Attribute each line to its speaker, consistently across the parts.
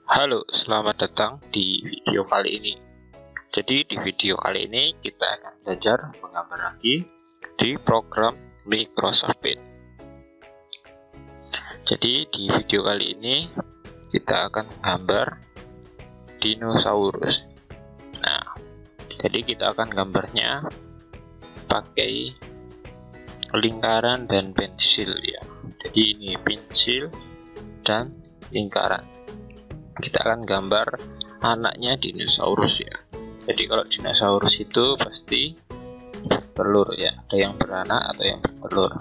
Speaker 1: Halo, selamat datang di video kali ini. Jadi di video kali ini kita akan belajar menggambar lagi di program Microsoft Paint. Jadi di video kali ini kita akan menggambar dinosaurus. Nah, jadi kita akan gambarnya pakai lingkaran dan pensil ya. Jadi ini pensil dan lingkaran. Kita akan gambar anaknya dinosaurus ya. Jadi kalau dinosaurus itu pasti bertelur ya, ada yang beranak atau yang bertelur.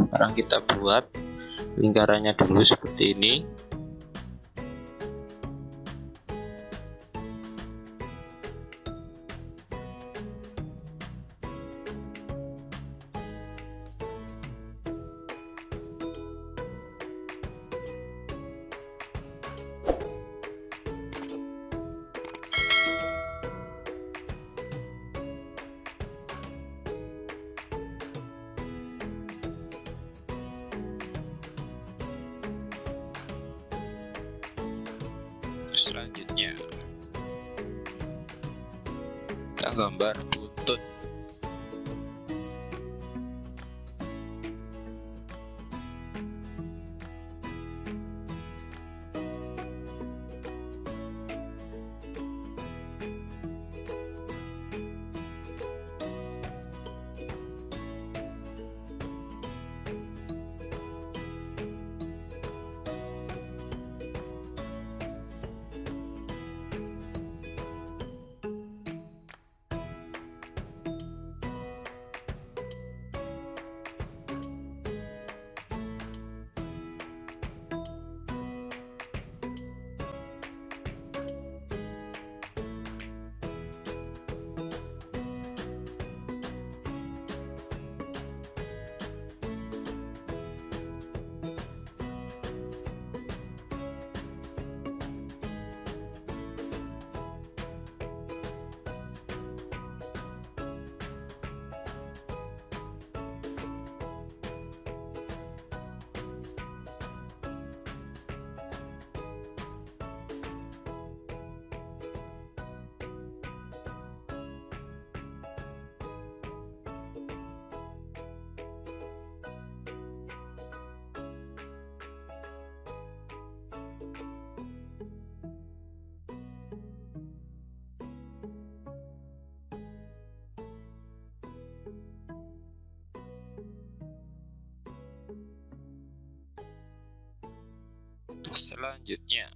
Speaker 1: Sekarang kita buat lingkarannya dulu seperti ini. Selanjutnya kita gambar buntut. Selanjutnya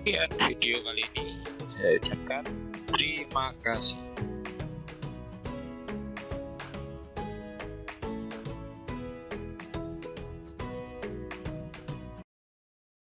Speaker 1: sekian video kali ini. Saya ucapkan terima kasih.